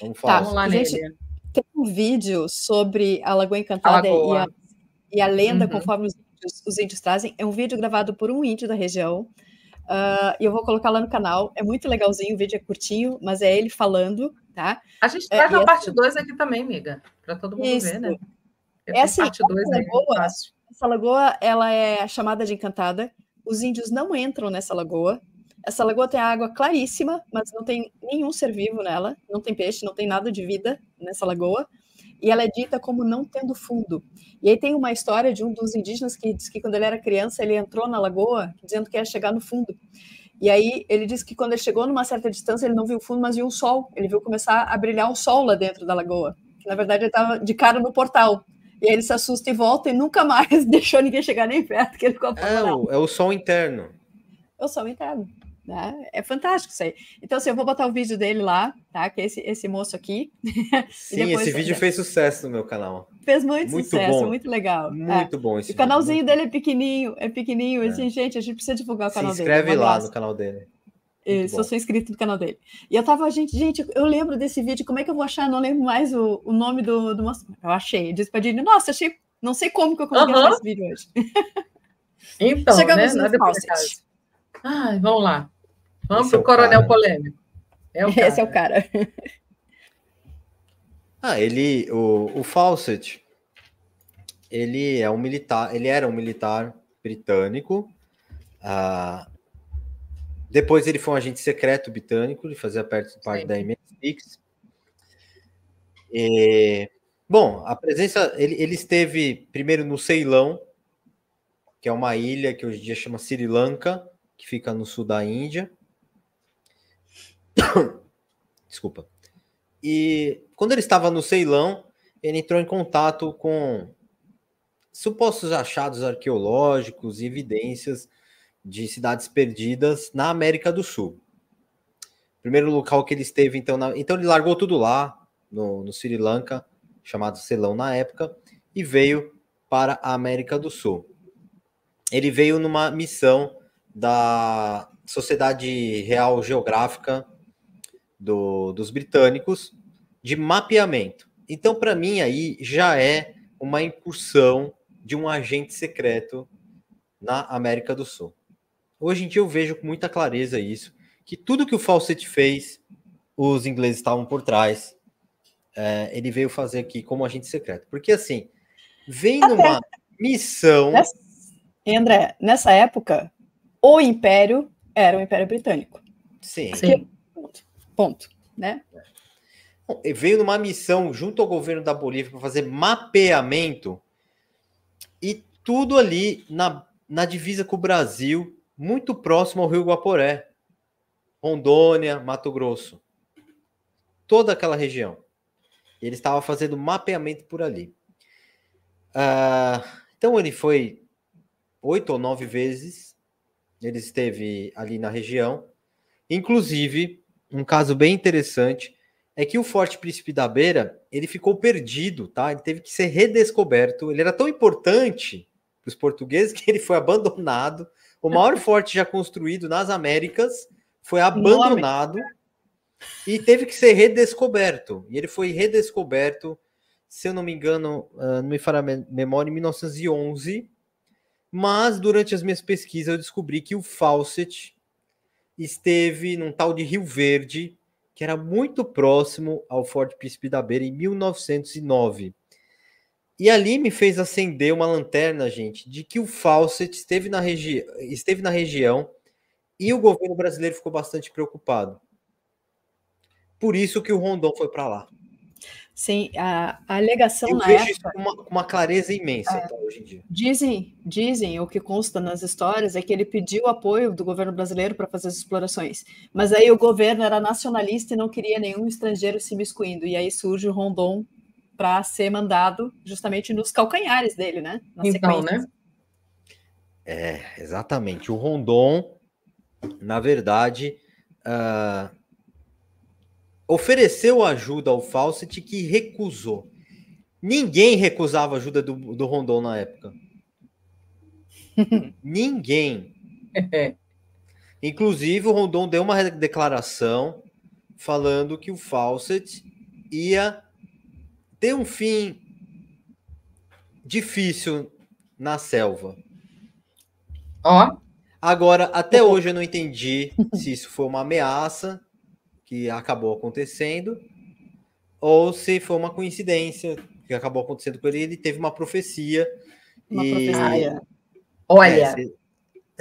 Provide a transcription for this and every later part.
Vamos Tá, falar. Vamos lá gente, nele. tem um vídeo sobre a Lagoa A Encantada lagoa. e a lenda, Uhum. conforme os índios trazem. É um vídeo gravado por um índio da região. E eu vou colocar lá no canal. É muito legalzinho, o vídeo é curtinho, mas é ele falando, tá? A gente traz E a assim, parte 2 aqui também, amiga, para todo mundo isso. ver, né? Porque É tem assim, parte 2 aí, fácil. essa lagoa, ela é chamada de Encantada. Os índios não entram nessa lagoa. Essa lagoa tem água claríssima, mas não tem nenhum ser vivo nela. Não tem peixe, não tem nada de vida nessa lagoa. E ela é dita como não tendo fundo. E aí tem uma história de um dos indígenas que diz que quando ele era criança, ele entrou na lagoa dizendo que ia chegar no fundo. E aí ele disse que quando ele chegou numa certa distância, ele não viu o fundo, mas viu o sol. Ele viu começar a brilhar o sol lá dentro da lagoa. Que, na verdade, ele estava de cara no portal. E aí ele se assusta e volta e nunca mais deixou ninguém chegar nem perto, que ele ficou apavorado. É o sol interno. É o sol interno. Né? É fantástico isso aí. Então, assim, eu vou botar o vídeo dele lá, tá? Que é esse moço aqui. Sim, depois, esse vídeo fez sucesso no meu canal. Fez muito sucesso, bom. muito legal. Muito bom esse vídeo. O canalzinho vídeo, dele é pequenininho. Assim, gente, a gente precisa divulgar o canal dele. Se inscreve lá no canal dele. Isso, eu sou inscrito no canal dele. E eu tava, gente, eu lembro desse vídeo, como é que eu vou achar? Não lembro mais o nome do moço. Eu achei. Eu disse pra Dini, nossa, achei, não sei como que eu consegui achar esse vídeo hoje. Então, chegamos né? no Fawcett. Vamos lá. Vamos pro Coronel Polêmico. Esse é o cara. O Fawcett, ele é um militar, ele era um militar britânico. Depois ele foi um agente secreto britânico, ele fazia parte da MI6. Bom, a presença, ele esteve primeiro no Ceilão, que é uma ilha que hoje em dia chama Sri Lanka, que fica no sul da Índia. Desculpa. E quando ele estava no Ceilão, ele entrou em contato com supostos achados arqueológicos e evidências de cidades perdidas na América do Sul. Primeiro local que ele esteve, então ele largou tudo lá, no Sri Lanka, chamado Ceilão na época, e veio para a América do Sul. Ele veio numa missão da Sociedade Real Geográfica dos britânicos de mapeamento. Então, para mim, aí já é uma incursão de um agente secreto na América do Sul. Hoje em dia eu vejo com muita clareza isso, que tudo que o Fawcett fez, os ingleses estavam por trás. Ele veio fazer aqui como agente secreto. Porque, assim, vem numa missão... André, nessa época, o Império era o Império Britânico. Sim. Ponto. Né? Veio numa missão junto ao governo da Bolívia para fazer mapeamento e tudo ali na divisa com o Brasil, muito próximo ao Rio Guaporé, Rondônia, Mato Grosso, toda aquela região. Ele estava fazendo mapeamento por ali. Então ele foi 8 ou 9 vezes, ele esteve ali na região. Inclusive, um caso bem interessante é que o Forte Príncipe da Beira, ele ficou perdido, tá? Ele teve que ser redescoberto. Ele era tão importante para os portugueses que ele foi abandonado. O maior forte já construído nas Américas foi abandonado e teve que ser redescoberto. E ele foi redescoberto, se eu não me engano, não me falha a memória, em 1911. Mas, durante as minhas pesquisas, eu descobri que o Fawcett esteve num tal de Rio Verde, que era muito próximo ao Forte Príncipe da Beira, em 1909. E ali me fez acender uma lanterna, gente, de que o Fawcett esteve na região e o governo brasileiro ficou bastante preocupado. Por isso que o Rondon foi para lá. Sim, a alegação eu na vejo época... isso com uma clareza imensa, tá, hoje em dia. Dizem, o que consta nas histórias é que ele pediu apoio do governo brasileiro para fazer as explorações, mas aí o governo era nacionalista e não queria nenhum estrangeiro se miscuindo, e aí surge o Rondon para ser mandado justamente nos calcanhares dele, né? Na sequência. Né? Exatamente. O Rondon, na verdade, ofereceu ajuda ao Fawcett, que recusou. Ninguém recusava a ajuda do Rondon na época. Ninguém. Inclusive, o Rondon deu uma declaração falando que o Fawcett ia ter um fim difícil na selva. Ó. Agora, até hoje eu não entendi se isso foi uma ameaça que acabou acontecendo ou se foi uma coincidência que acabou acontecendo com ele. Ele teve uma profecia. Olha,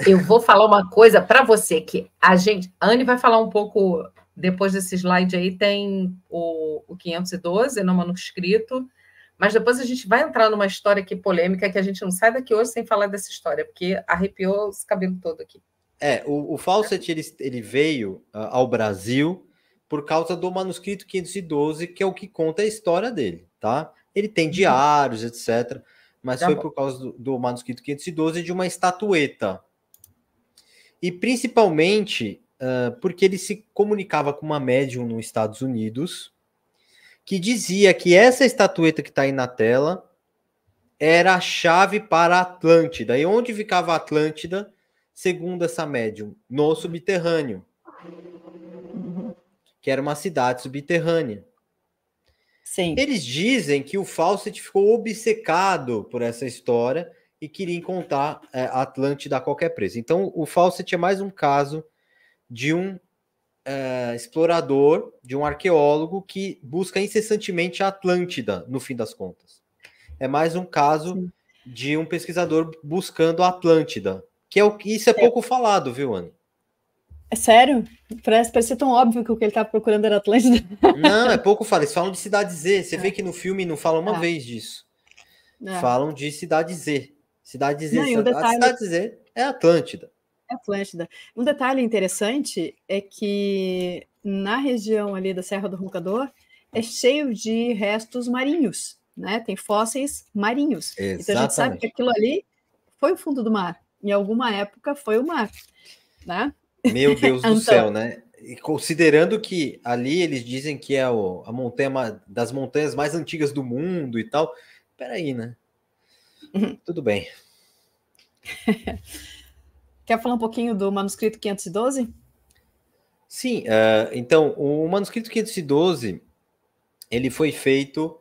eu vou falar uma coisa para você que a Anne vai falar um pouco depois desse slide aí, tem o 512 no manuscrito, mas depois a gente vai entrar numa história aqui polêmica que a gente não sai daqui hoje sem falar dessa história, porque arrepiou os cabelos todo aqui. O Fawcett, ele veio ao Brasil por causa do manuscrito 512, que é o que conta a história dele, tá? Ele tem diários, etc., mas foi por causa do manuscrito 512 de uma estatueta. E principalmente porque ele se comunicava com uma médium nos Estados Unidos que dizia que essa estatueta que está aí na tela era a chave para a Atlântida. E onde ficava a Atlântida, segundo essa médium? No subterrâneo. Que era uma cidade subterrânea. Sim. Eles dizem que o Fawcett ficou obcecado por essa história e queria encontrar a Atlântida a qualquer preço. Então, o Fawcett é mais um caso de um explorador, de um arqueólogo que busca incessantemente a Atlântida, no fim das contas. É mais um caso de um pesquisador buscando a Atlântida, que isso é pouco falado, viu, Anne? É sério? Parece tão óbvio que o que ele estava procurando era Atlântida. Não, é pouco falado. Eles falam de Cidade Z. Você vê que no filme não falam uma vez disso. Falam de Cidade Z. Cidade Z. A Cidade Z é Atlântida. É Atlântida. Um detalhe interessante é que na região ali da Serra do Roncador é cheio de restos marinhos, né? Tem fósseis marinhos. Exatamente. Então a gente sabe que aquilo ali foi o fundo do mar. Em alguma época foi o mar, né? Meu Deus do céu, né? E considerando que ali eles dizem que é a montanha das montanhas mais antigas do mundo e tal. Peraí, né? Tudo bem. Quer falar um pouquinho do manuscrito 512? Sim, então, o manuscrito 512, ele foi feito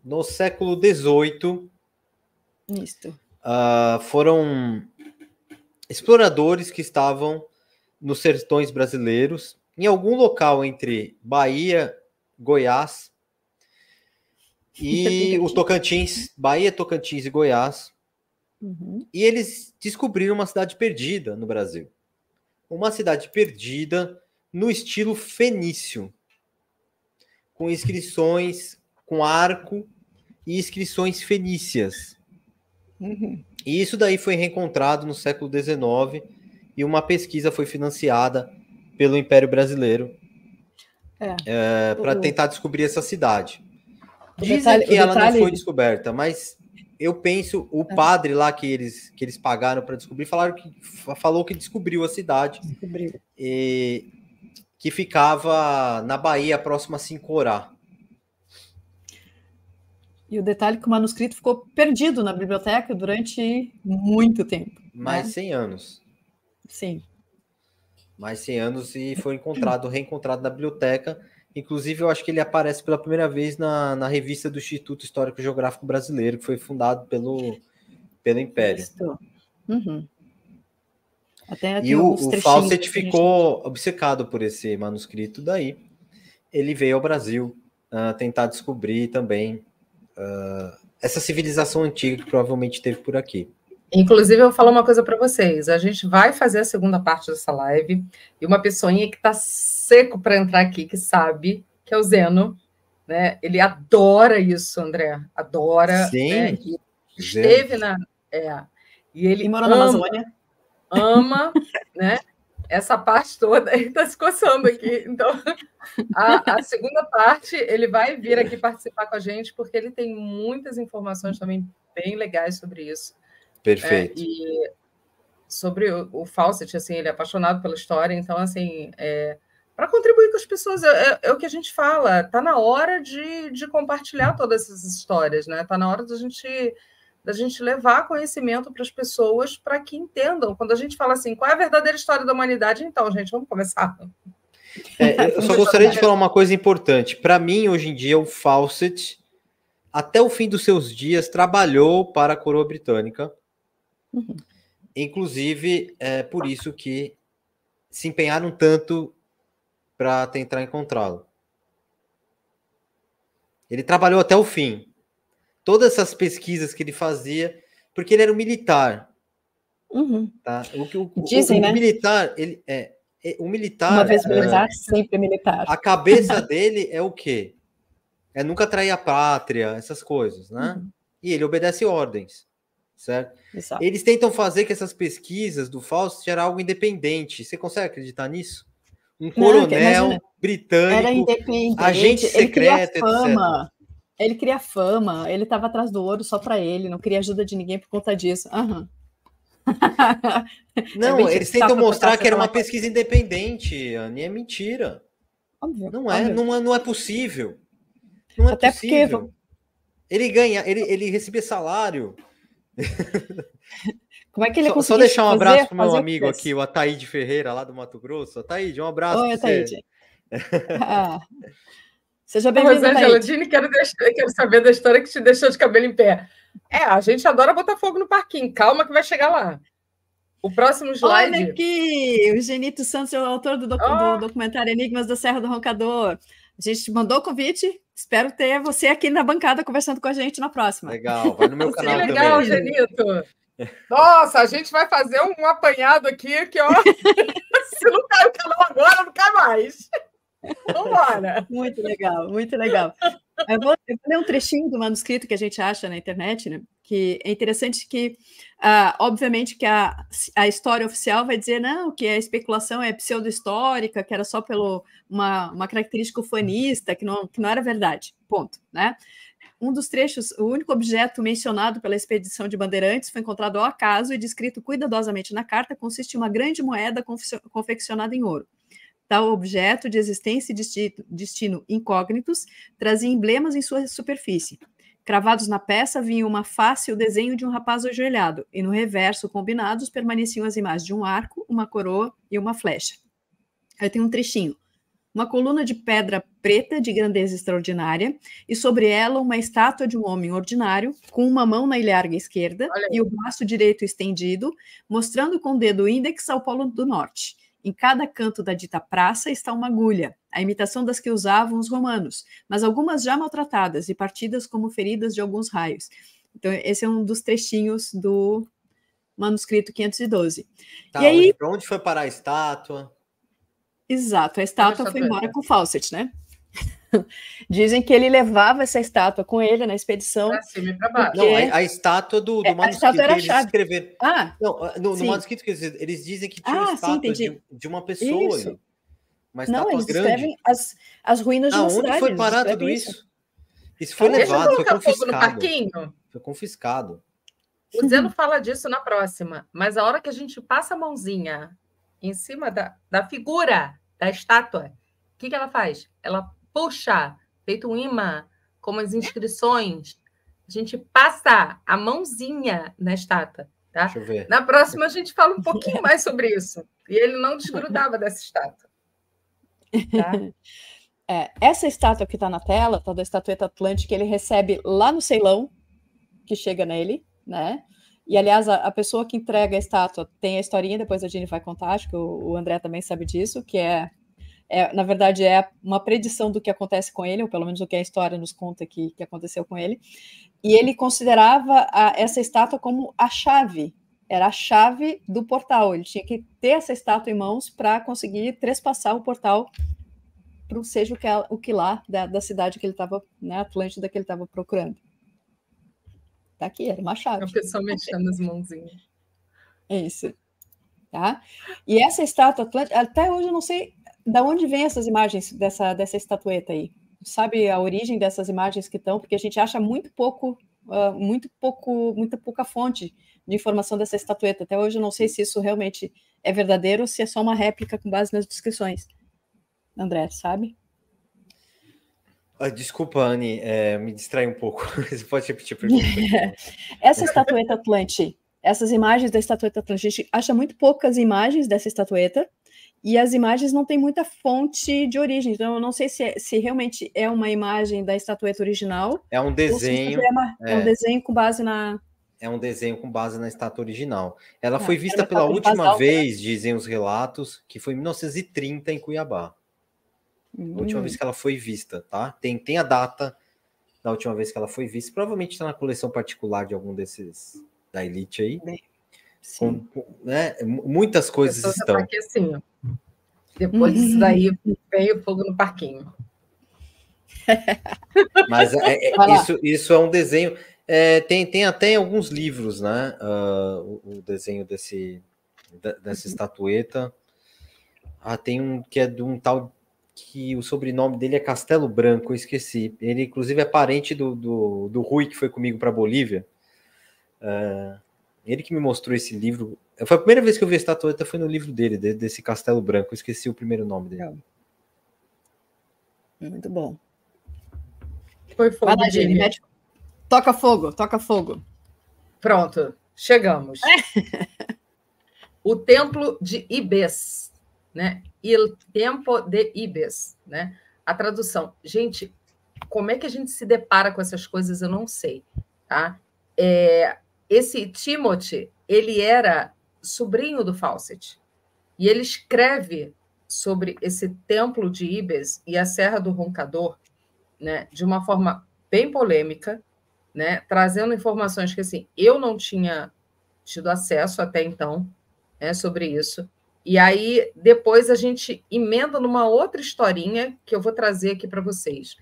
no século XVIII. Isso. Foram exploradores que estavam nos sertões brasileiros, em algum local entre Bahia, Goiás e o Tocantins, Bahia, Tocantins e Goiás. E eles descobriram uma cidade perdida no Brasil. Uma cidade perdida no estilo fenício, com inscrições, com arco e inscrições fenícias. E isso daí foi reencontrado no século XIX e uma pesquisa foi financiada pelo Império Brasileiro para tentar descobrir essa cidade. Dizem que ela não foi descoberta, mas eu penso, o padre lá que eles pagaram para descobrir, falou que descobriu a cidade. E que ficava na Bahia, próxima a Sincorá. E o detalhe é que o manuscrito ficou perdido na biblioteca durante muito tempo. Mais 100 anos. Sim. Mais 100 anos e foi reencontrado na biblioteca. Inclusive, eu acho que ele aparece pela primeira vez na revista do Instituto Histórico e Geográfico Brasileiro, que foi fundado pelo Império. E o Fawcett ficou obcecado por esse manuscrito. Daí, ele veio ao Brasil tentar descobrir também essa civilização antiga que provavelmente teve por aqui. Inclusive, eu vou falar uma coisa para vocês. A gente vai fazer a segunda parte dessa live e uma pessoinha que está seco para entrar aqui, que sabe, que é o Zeno, né? Ele adora isso, André. Adora. Sim. Né? E esteve na... E ele morou na Amazônia. Ama, né? Essa parte toda, ele está se coçando aqui. Então, a segunda parte, ele vai vir aqui participar com a gente, porque ele tem muitas informações também bem legais sobre isso. Perfeito. E sobre o Fawcett, assim, ele é apaixonado pela história, então, assim, para contribuir com as pessoas, é o que a gente fala, está na hora de compartilhar todas essas histórias, né? Está na hora da gente levar conhecimento para as pessoas para que entendam. Quando a gente fala assim, qual é a verdadeira história da humanidade? Então, gente, vamos começar. Eu só gostaria de falar uma coisa importante. Para mim, hoje em dia, o Fawcett, até o fim dos seus dias, trabalhou para a coroa britânica. Inclusive, é por isso que se empenharam tanto para tentar encontrá-lo. Ele trabalhou até o fim. Todas essas pesquisas que ele fazia, porque ele era um militar. Tá? Dizem, né? Militar, o militar... Uma vez militar, sempre militar. A cabeça dele é o quê? É nunca trair a pátria, essas coisas, né? E ele obedece ordens, certo? Exato. Eles tentam fazer que essas pesquisas do Fawcett gerar algo independente. Você consegue acreditar nisso? Um coronel britânico, era independente, agente secreto, etc. Ele queria fama, ele estava atrás do ouro só para ele, não queria ajuda de ninguém por conta disso. Não, eles tentam mostrar que era uma pesquisa independente, Anny, é mentira. Óbvio, não é possível. Não é até possível. Porque... Ele recebia salário. Como é que ele conseguiu? Só deixar um abraço pro meu amigo aqui, o Ataíde Ferreira, lá do Mato Grosso. Ataíde, um abraço. Oi, Ataíde. Seja bem-vindo, Ataíde. Quero saber da história que te deixou de cabelo em pé. A gente adora botar fogo no parquinho. Calma que vai chegar lá. O próximo slide. Olha aqui, o Genito Santos é o autor do documentário Enigmas da Serra do Roncador. A gente mandou o convite, espero ter você aqui na bancada conversando com a gente na próxima. Legal, vai no meu canal também. Legal, Genito. Nossa, a gente vai fazer um apanhado aqui que, ó, se não cai o canal agora, não cai mais. Vambora. Muito legal, muito legal. Eu vou ler um trechinho do manuscrito que a gente acha na internet, né? Que é interessante que, obviamente, que a história oficial vai dizer não, que a especulação é pseudo-histórica, que era só pelo uma característica ufanista, que não era verdade. Ponto, né? Um dos trechos, o único objeto mencionado pela expedição de Bandeirantes foi encontrado ao acaso e descrito cuidadosamente na carta, consiste em uma grande moeda confeccionada em ouro. Tal objeto de existência e destino incógnitos trazia emblemas em sua superfície. Cravados na peça vinha uma face e o desenho de um rapaz ajoelhado, e no reverso, combinados, permaneciam as imagens de um arco, uma coroa e uma flecha. Aí tem um trechinho. Uma coluna de pedra preta de grandeza extraordinária, e sobre ela uma estátua de um homem ordinário, com uma mão na ilharga esquerda e o braço direito estendido, mostrando com o dedo índex ao polo do norte. Em cada canto da dita praça está uma agulha, a imitação das que usavam os romanos, mas algumas já maltratadas e partidas como feridas de alguns raios. Então, esse é um dos trechinhos do manuscrito 512. Tá, e aí, para onde foi parar a estátua? Exato, a estátua foi embora com o Fawcett, né? Dizem que ele levava essa estátua com ele na expedição. Pra cima e pra baixo. Não, a estátua do manuscrito a estátua era que eles escreveram. No manuscrito que eles dizem que tinha uma estátua de uma pessoa. Isso. Uma estátua eles grande. Escrevem as ruínas de uma cidade. Onde foi parar tudo isso? Isso foi levado, foi confiscado. No parquinho. Foi confiscado. O Zeno fala disso na próxima, mas a hora que a gente passa a mãozinha em cima da figura da estátua, o que ela faz? Ela puxa, feito um imã, como as inscrições, a gente passa a mãozinha na estátua. Tá? Deixa eu ver. Na próxima a gente fala um pouquinho mais sobre isso. E ele não desgrudava dessa estátua. Tá? Essa estátua que está na tela, tá da estatueta Atlântica, ele recebe lá no Ceilão, que chega nele, né? E, aliás, a pessoa que entrega a estátua tem a historinha, depois a Jenny vai contar, acho que o André também sabe disso, que na verdade, é uma predição do que acontece com ele, ou pelo menos o que a história nos conta que aconteceu com ele. E ele considerava essa estátua como a chave, era a chave do portal. Ele tinha que ter essa estátua em mãos para conseguir trespassar o portal para seja o que lá da cidade que ele estava, né, Atlântida, que ele estava procurando. Tá aqui, era uma chave. A pessoa mexendo as mãozinhas. Isso. Tá? E essa estátua Atlântida, até hoje eu não sei de onde vem essas imagens dessa estatueta aí. Sabe a origem dessas imagens que estão? Porque a gente acha muita pouca fonte de informação dessa estatueta. Até hoje eu não sei se isso realmente é verdadeiro ou se é só uma réplica com base nas descrições. André, sabe? Desculpa, Anny, me distrai um pouco. Você pode repetir a pergunta? Essa estatueta Atlante, essas imagens da estatueta Atlante, a gente acha muito poucas imagens dessa estatueta, E as imagens não têm muita fonte de origem, então eu não sei se realmente é uma imagem da estatueta original. É um desenho. É um desenho com base na... É um desenho com base na estátua original. Ela foi vista pela última vez, dizem os relatos, que foi em 1930 em Cuiabá. A última vez que ela foi vista, tá? Tem a data da última vez que ela foi vista. Provavelmente está na coleção particular de algum desses da elite aí. Sim. Né? Muitas coisas estão. Aqui assim, ó. Depois disso daí, veio fogo no parquinho. Mas isso é um desenho... tem até alguns livros, né? O desenho dessa estatueta. Tem um que é de um tal que o sobrenome dele é Castelo Branco, eu esqueci. Ele, inclusive, é parente do Rui, que foi comigo para a Bolívia. Ele que me mostrou esse livro. Foi a primeira vez que eu vi a estatueta, foi no livro dele, desse Castelo Branco. Eu esqueci o primeiro nome dele. Muito bom. Foi fogo. Vai lá, Jenny, mete... Toca fogo, toca fogo. Pronto, chegamos. O Templo de Ibis, né? Il Tempo de Ibis, né? A tradução. Gente, como é que a gente se depara com essas coisas? Eu não sei, tá? Esse Timothy, ele era sobrinho do Fawcett. E ele escreve sobre esse Templo de Ibis e a Serra do Roncador, né? De uma forma bem polêmica, né, trazendo informações que assim, eu não tinha tido acesso até então, né, sobre isso. E aí, depois a gente emenda numa outra historinha que eu vou trazer aqui para vocês.